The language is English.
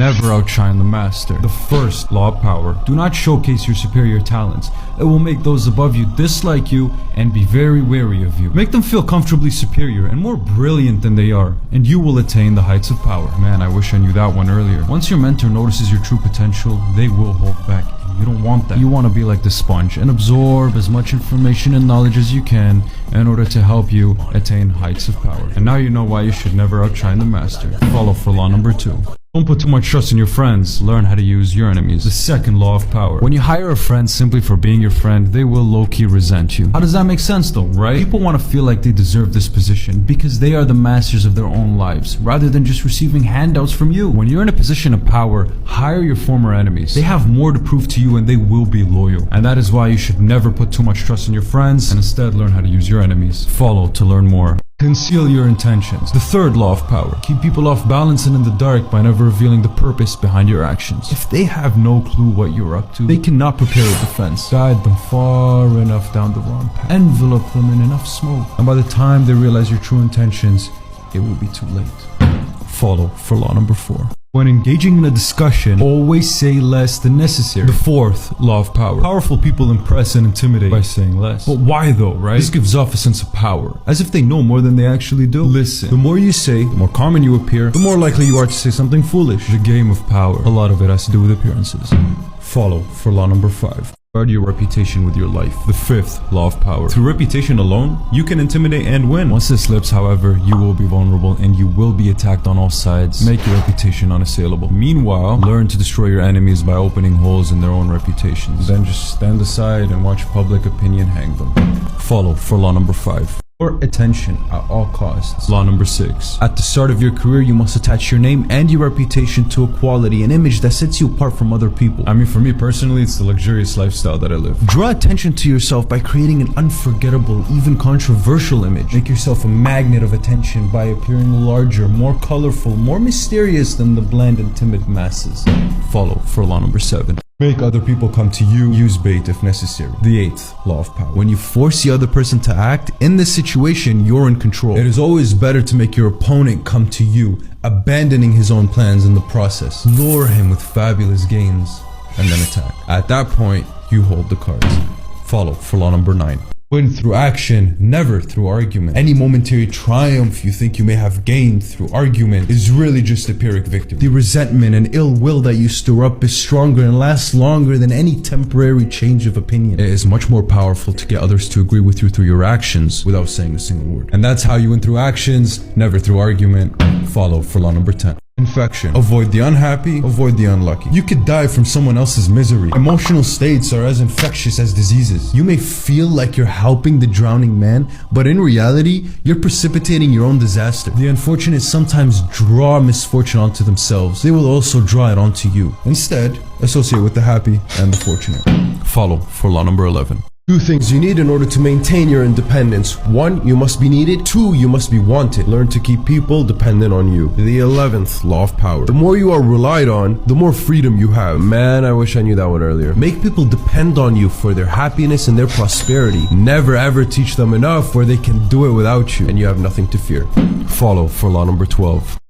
never outshine the master. The first law of power: do not showcase your superior talents. It will make those above you dislike you and be very wary of you. Make them feel comfortably superior and more brilliant than they are, and you will attain the heights of power. Man, I wish I knew that one earlier. Once your mentor notices your true potential, they will hold back. You don't want that. You want to be like the sponge and absorb as much information and knowledge as you can in order to help you attain heights of power. And now you know why you should never outshine the master. Follow for law number 2. Don't put too much trust in your friends. Learn how to use your enemies. The second law of power: when you hire a friend simply for being your friend, they will low-key resent you. How does that make sense though, right? People want to feel like they deserve this position because they are the masters of their own lives, rather than just receiving handouts from you. When you're in a position of power, hire your former enemies. They have more to prove to you and they will be loyal. And that is why you should never put too much trust in your friends and instead learn how to use your enemies. Follow to learn more. Conceal your intentions. The third law of power: keep people off balance and in the dark by never revealing the purpose behind your actions. If they have no clue what you're up to, they cannot prepare a defense. Guide them far enough down the wrong path. Envelope them in enough smoke. And by the time they realize your true intentions, it will be too late. Follow for law number 4. When engaging in a discussion, always say less than necessary. The fourth law of power: powerful people impress and intimidate by saying less. But why though, right? This gives off a sense of power, as if they know more than they actually do. Listen, the more you say, the more common you appear, the more likely you are to say something foolish. The game of power, a lot of it has to do with appearances. Follow for law number 5. Guard your reputation with your life. The fifth law of power: through reputation alone, you can intimidate and win. Once this slips, however, you will be vulnerable and you will be attacked on all sides. Make your reputation unassailable. Meanwhile, learn to destroy your enemies by opening holes in their own reputations. Then just stand aside and watch public opinion hang them. Follow for law number 5. Or attention at all costs. Law number 6. At the start of your career, you must attach your name and your reputation to a quality, an image that sets you apart from other people. I mean, for me personally, it's the luxurious lifestyle that I live. Draw attention to yourself by creating an unforgettable, even controversial image. Make yourself a magnet of attention by appearing larger, more colorful, more mysterious than the bland and timid masses. Follow for law number 7. Make other people come to you. Use bait if necessary. The 8th law of power: when you force the other person to act, in this situation, you're in control. It is always better to make your opponent come to you, abandoning his own plans in the process. Lure him with fabulous gains, and then attack. At that point, you hold the cards. Follow for law number 9. Win through action, never through argument. Any momentary triumph you think you may have gained through argument is really just a Pyrrhic victory. The resentment and ill will that you stir up is stronger and lasts longer than any temporary change of opinion. It is much more powerful to get others to agree with you through your actions without saying a single word. And that's how you win through actions, never through argument. Follow for law number 10. Infection: avoid the unhappy, avoid the unlucky. You could die from someone else's misery. Emotional states are as infectious as diseases. You may feel like you're helping the drowning man, but in reality, you're precipitating your own disaster. The unfortunate sometimes draw misfortune onto themselves. They will also draw it onto you. Instead, associate with the happy and the fortunate. Follow for law number 11. 2 things you need in order to maintain your independence. 1, you must be needed. 2, you must be wanted. Learn to keep people dependent on you. The 11th law of power: the more you are relied on, the more freedom you have. Man, I wish I knew that one earlier. Make people depend on you for their happiness and their prosperity. Never ever teach them enough where they can do it without you, and you have nothing to fear. Follow for law number 12.